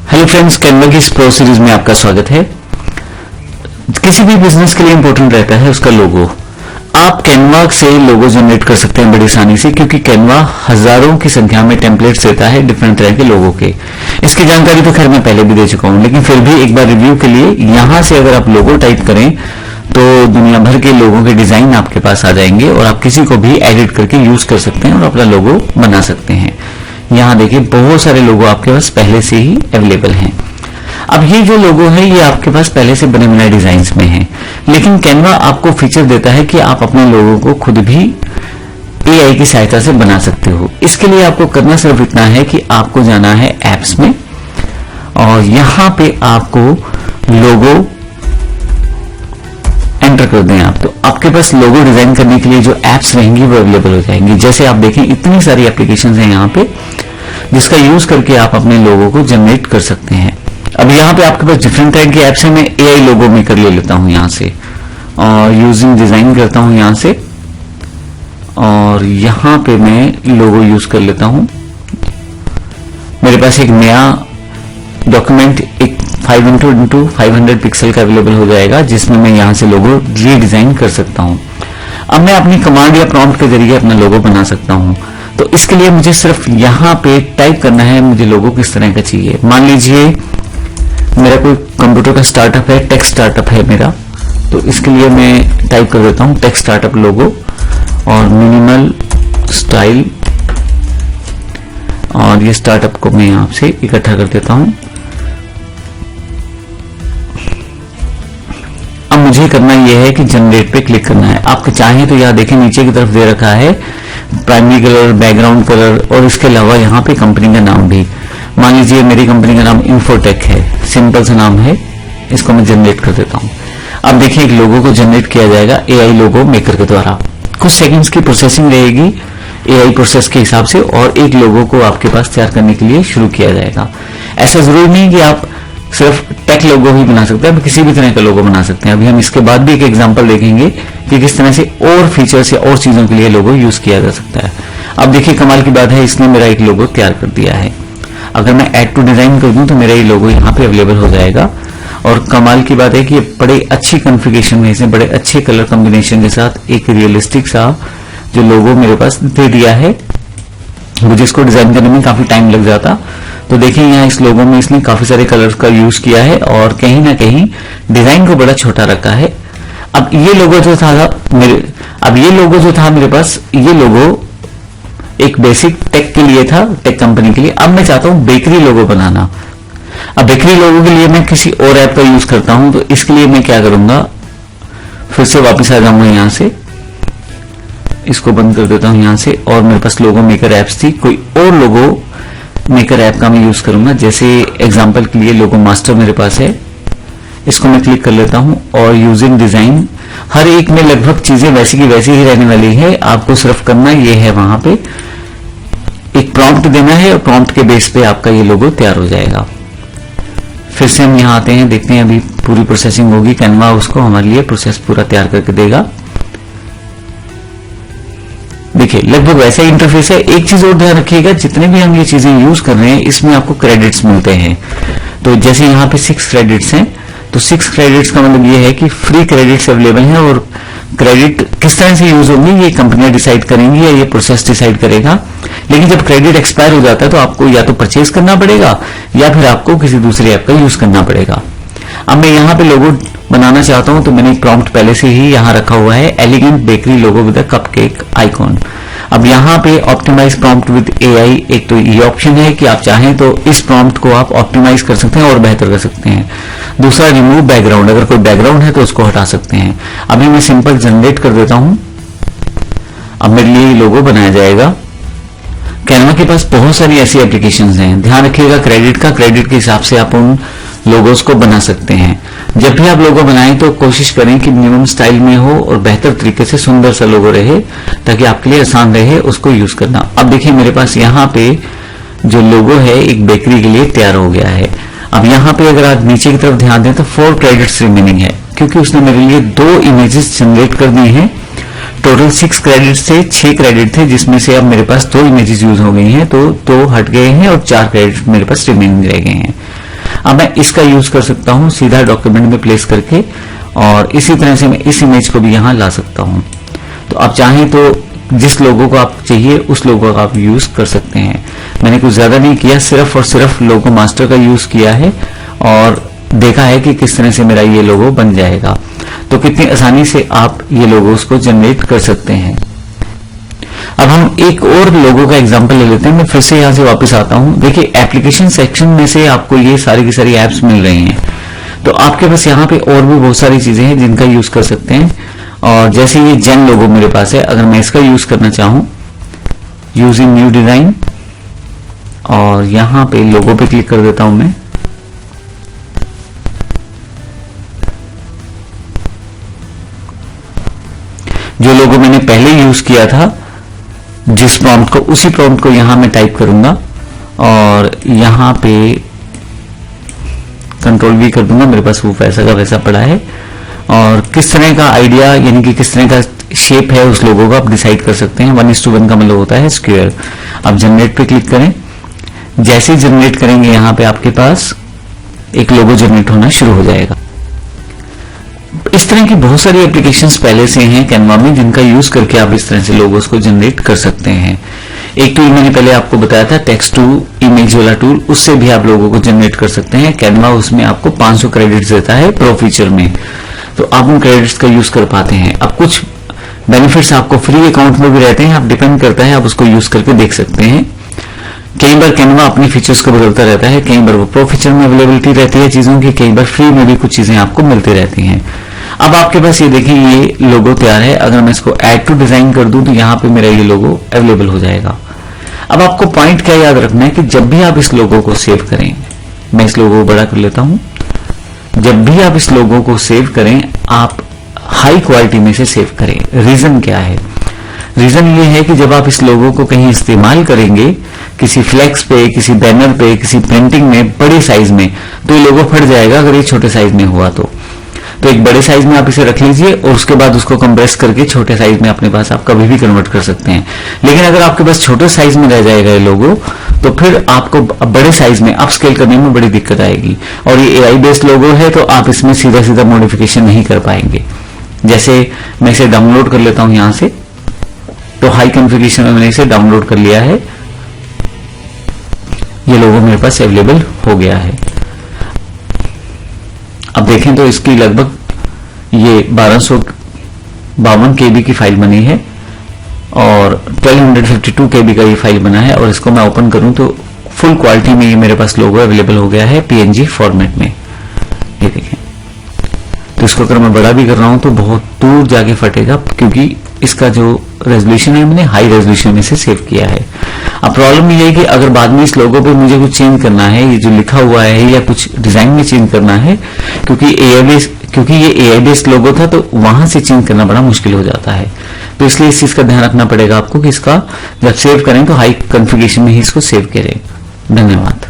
Hello friends, Canva की इस pro series में आपका स्वागत है। किसी भी बिजनेस के लिए इंपॉर्टेंट रहता है उसका लोगो। आप कैनवा से लोगो जनरेट कर सकते हैं बड़ी आसानी से, क्योंकि कैनवा हजारों की संख्या में टेम्पलेट्स देता है डिफरेंट तरह के लोगों के। इसकी जानकारी तो खैर मैं पहले भी दे चुका हूं, लेकिन फिर भी एक बार रिव्यू के लिए यहां से अगर आप लोगो टाइप करें तो दुनिया भर के लोगों के डिजाइन आपके पास आ जाएंगे और आप किसी को भी एडिट करके यूज कर सकते हैं और अपना लोगो बना सकते हैं। यहाँ देखिए बहुत सारे लोगो आपके पास पहले से ही अवेलेबल हैं। अब ये जो लोगो है ये आपके पास पहले से बने बनाए डिजाइन्स में है, लेकिन कैनवा आपको फीचर देता है कि आप अपने लोगों को खुद भी एआई की सहायता से बना सकते हो। इसके लिए आपको करना सिर्फ इतना है कि आपको जाना है एप्स में और यहाँ पे आपको लोगो एंटर कर दें आप, तो आपके पास लोगो डिजाइन करने के लिए जो एप्स रहेंगी वो अवेलेबल हो जाएंगी। जैसे आप देखें इतनी सारी एप्लीकेशंस हैं यहाँ पे जिसका यूज करके आप अपने लोगो को जनरेट कर सकते हैं। अब यहाँ पे आपके पास डिफरेंट टाइप के एप्स हैं। मैं एआई लोगो मेकर ले लेता हूँ यहाँ से और यूजिंग डिजाइन करता हूँ यहाँ से, और यहाँ पे मैं लोगो यूज कर लेता हूँ। मेरे पास एक नया डॉक्यूमेंट एक 5x500 पिक्सल का अवेलेबल हो जाएगा जिसमें मैं यहाँ से लोगो रीडिजाइन कर सकता हूँ। अब मैं अपनी कमांड या प्रॉम्प्ट के जरिए अपना लोगो बना सकता हूँ। तो इसके लिए मुझे सिर्फ यहाँ पे टाइप करना है मुझे लोगो किस तरह का चाहिए। मान लीजिए मेरा कोई कंप्यूटर का स्टार्टअप है, टेक स्टार्टअप है मेरा, तो इसके लिए मैं टाइप कर देता हूँ टेक स्टार्टअप लोगो और मिनिमल स्टाइल, और ये स्टार्टअप को मैं यहाँ से इकट्ठा कर देता हूँ। अब मुझे करना यह है कि जनरेट पे क्लिक करना है। आप चाहें तो यहाँ देखें नीचे की तरफ दे रखा है प्राइमरी कलर, बैकग्राउंड कलर और इसके अलावा यहाँ पे कंपनी का नाम भी। मान लीजिए मेरी कंपनी का नाम इन्फोटेक है, सिंपल सा नाम है, इसको मैं जनरेट कर देता हूँ। अब देखिए एक लोगो को जनरेट किया जाएगा एआई लोगो मेकर के द्वारा। कुछ सेकंड्स की प्रोसेसिंग रहेगी एआई प्रोसेस के हिसाब से और एक लोगो को आपके पास तैयार करने के लिए शुरू किया जाएगा। ऐसा जरूरी नहीं कि आप सिर्फ टेक लोगो ही बना सकते हैं, आप किसी भी तरह का लोगो बना सकते हैं। अभी हम इसके बाद भी एक एग्जांपल देखेंगे कि किस तरह से और फीचर्स या और चीजों के लिए लोगो यूज किया जा सकता है। अब देखिए कमाल की बात है, इसने मेरा एक लोगो तैयार कर दिया है। अगर मैं ऐड टू डिजाइन कर दूं तो मेरा ये लोगो यहाँ पे अवेलेबल हो जाएगा। और कमाल की बात है कि ये बड़े अच्छी कॉन्फ़िगरेशन में, इसने बड़े अच्छे कलर कॉम्बिनेशन के साथ एक रियलिस्टिक सा जो लोगो मेरे पास दे दिया है, मुझे इसको डिजाइन करने में काफी टाइम लग जाता। तो देखिए यहाँ इस लोगो में इसने काफी सारे कलर्स का यूज किया है और कहीं ना कहीं डिजाइन को बड़ा छोटा रखा है। अब ये लोगो जो था मेरे पास, ये लोगो एक बेसिक टेक के लिए था, टेक कंपनी के लिए। अब मैं चाहता हूं बेकरी लोगो बनाना। अब बेकरी लोगो के लिए मैं किसी और ऐप का यूज करता हूं, तो इसके लिए मैं क्या करूंगा, फिर से वापस आ जाऊंगा यहाँ से, इसको बंद कर देता हूं यहाँ से, और मेरे पास लोगो मेकर एप्स थी, कोई और लोगो मेकर ऐप का मैं यूज करूंगा। जैसे एग्जांपल के लिए लोगो मास्टर मेरे पास है, इसको मैं क्लिक कर लेता हूं और यूजिंग डिजाइन, हर एक में लगभग चीजें वैसी की वैसी ही रहने वाली है। आपको सिर्फ करना ये है वहां पे एक प्रॉम्प्ट देना है और प्रॉम्प्ट के बेस पे आपका ये लोगो तैयार हो जाएगा। फिर से हम यहाँ आते हैं, देखते हैं अभी पूरी प्रोसेसिंग होगी, कैनवा उसको हमारे लिए प्रोसेस पूरा तैयार करके देगा। देखिए लगभग वैसा ही इंटरफेस है। एक चीज और ध्यान रखिएगा, जितने भी हम ये चीजें यूज कर रहे हैं इसमें आपको क्रेडिट्स मिलते हैं। तो जैसे यहाँ पे 6 क्रेडिट्स हैं, तो 6 क्रेडिट्स का मतलब ये है कि फ्री क्रेडिट्स अवेलेबल हैं, और क्रेडिट किस तरह से यूज होंगे ये कंपनियां डिसाइड करेंगी या ये प्रोसेस डिसाइड करेगा। लेकिन जब क्रेडिट एक्सपायर हो जाता है तो आपको या तो परचेज करना पड़ेगा या फिर आपको किसी दूसरे ऐप का यूज करना पड़ेगा। अब मैं यहाँ पे लोगो बनाना चाहता हूं तो मैंने एक प्रॉम्प्ट पहले से ही यहाँ रखा हुआ है, elegant bakery logo with a cupcake icon. अब यहाँ पे ऑप्टिमाइज प्रॉम्प्ट विद एआई, एक तो ये ऑप्शन है कि आप चाहें तो इस प्रॉम्प्ट को आप ऑप्टिमाइज कर सकते हैं और बेहतर कर सकते हैं। दूसरा रिमूव बैकग्राउंड, अगर कोई बैकग्राउंड है तो उसको हटा सकते हैं। अभी मैं सिंपल जनरेट कर देता हूं, अब मेरे लिए लोगो बनाया जाएगा। कैनवा के पास बहुत सारी ऐसी एप्लीकेशंस हैं, ध्यान रखिएगा क्रेडिट के हिसाब से आप उन लोगोस को बना सकते हैं। जब भी आप लोगो बनाएं तो कोशिश करें कि मिनिमम स्टाइल में हो और बेहतर तरीके से सुंदर सा लोगो रहे, ताकि आपके लिए आसान रहे उसको यूज करना। अब देखिए मेरे पास यहाँ पे जो लोगो है एक बेकरी के लिए तैयार हो गया है। अब यहाँ पे अगर आप नीचे की तरफ ध्यान दें तो 4 क्रेडिट्स रिमेनिंग है, क्योंकि उसने मेरे लिए 2 इमेजेस जनरेट कर दी हैं। टोटल 6 क्रेडिट्स थे, 6 क्रेडिट थे, जिसमें से अब मेरे पास 2 इमेजेस यूज हो गई हैं, तो 2 हट गए हैं और 4 क्रेडिट मेरे पास रिमेनिंग रह गए हैं। अब मैं इसका यूज कर सकता हूं सीधा डॉक्यूमेंट में प्लेस करके, और इसी तरह से मैं इस इमेज को भी यहां ला सकता हूं। तो आप चाहें तो जिस लोगो को आप चाहिए उस लोगो का आप यूज कर सकते हैं। मैंने कुछ ज्यादा नहीं किया, सिर्फ और सिर्फ लोगो मास्टर का यूज किया है और देखा है कि किस तरह से मेरा ये लोगो बन जाएगा। तो कितनी आसानी से आप ये लोगोस को जनरेट कर सकते हैं। अब हम एक और लोगो का एग्जांपल ले लेते हैं। मैं फिर से यहां से वापस आता हूं। देखिए एप्लीकेशन सेक्शन में से आपको ये सारी की सारी एप्स मिल रही हैं, तो आपके पास यहाँ पे और भी बहुत सारी चीजें हैं जिनका यूज कर सकते हैं। और जैसे ये जेन लोगो मेरे पास है, अगर मैं इसका यूज करना चाहूं यूजिंग न्यू डिजाइन, और यहां पे लोगो पे क्लिक कर देता हूं मैं। जो लोगो मैंने पहले यूज किया था जिस प्रॉम्प्ट को, उसी प्रॉम्प्ट को यहां मैं टाइप करूंगा और यहां पे कंट्रोल भी कर दूंगा। मेरे पास वो वैसा का वैसा पड़ा है, और किस तरह का आइडिया यानी कि किस तरह का शेप है उस लोगो का आप डिसाइड कर सकते हैं। 1:1 का मतलब होता है स्क्वायर। अब जनरेट पे क्लिक करें। जैसे ही जनरेट करेंगे यहां पे आपके पास एक लोगो जनरेट होना शुरू हो जाएगा। इस तरह की बहुत सारी एप्लीकेशंस पहले से हैं कैनवा में जिनका यूज करके आप इस तरह से लोगोस को जनरेट कर सकते हैं। एक टूल मैंने पहले आपको बताया था टेक्स्ट टू इमेज वाला टूल, उससे भी आप लोगों को जनरेट कर सकते हैं। कैनवा उसमें आपको 500 क्रेडिट्स देता है प्रो फीचर में, तो आप उन क्रेडिट्स का यूज कर पाते हैं। अब कुछ बेनिफिट्स आपको फ्री अकाउंट में भी रहते हैं, आप डिपेंड करता है, आप उसको यूज करके देख सकते हैं। कई बार कैनवा अपनी फीचर्स को बदलता रहता है, कई बार वो प्रो फीचर में अवेलेबिलिटी रहती है चीजों की, कई बार फ्री में भी कुछ चीजें आपको मिलती रहती हैं। अब आपके पास ये देखें ये लोगो तैयार है। अगर मैं इसको ऐड टू डिजाइन कर दूं तो यहां पे मेरा ये लोगो अवेलेबल हो जाएगा। अब आपको पॉइंट क्या याद रखना है कि जब भी आप इस लोगो को सेव करें, मैं इस लोगो को बड़ा कर लेता हूं, जब भी आप इस लोगो को सेव करें आप हाई क्वालिटी में से सेव करें। रीजन क्या है? रीजन ये है कि जब आप इस लोगो को कहीं इस्तेमाल करेंगे किसी फ्लेक्स पे, किसी बैनर पे, किसी प्रिंटिंग में बड़े साइज में, तो ये लोगो फट जाएगा अगर ये छोटे साइज में हुआ तो एक बड़े साइज में आप इसे रख लीजिए और उसके बाद उसको कंप्रेस करके छोटे साइज में अपने पास आप कभी भी कन्वर्ट कर सकते हैं। लेकिन अगर आपके पास छोटे साइज में रह जाएगा ये लोगो तो फिर आपको बड़े साइज में अपस्केल करने में बड़ी दिक्कत आएगी। और ये AI बेस्ड लोगो है तो आप इसमें सीधा सीधा मॉडिफिकेशन नहीं कर पाएंगे। जैसे मैं इसे डाउनलोड कर लेता हूं यहां से, तो हाई कॉन्फ़िगरेशन में मैंने इसे डाउनलोड कर लिया है। ये लोगो मेरे पास अवेलेबल हो गया है। अब देखें तो इसकी लगभग ये 1252 KB की फाइल बनी है और 1252 KB का ये फाइल बना है। और इसको मैं ओपन करूं तो फुल क्वालिटी में ये मेरे पास लोगो अवेलेबल हो गया है PNG फॉर्मेट में। ये देखें, तो इसको अगर मैं बड़ा भी कर रहा हूं तो बहुत दूर जाके फटेगा क्योंकि इसका जो रेजोल्यूशन है मैंने हाई रेजोल्यूशन में से सेव किया है। अब प्रॉब्लम ये है कि अगर बाद में इस लोगो पे मुझे कुछ चेंज करना है, ये जो लिखा हुआ है या कुछ डिजाइन में चेंज करना है, क्योंकि ये AI बेस्ड लोगो था तो वहां से चेंज करना बड़ा मुश्किल हो जाता है। तो इसलिए इस चीज का ध्यान रखना पड़ेगा आपको कि इसका जब सेव करें तो हाई कॉन्फ़िगरेशन में ही इसको सेव करें। धन्यवाद।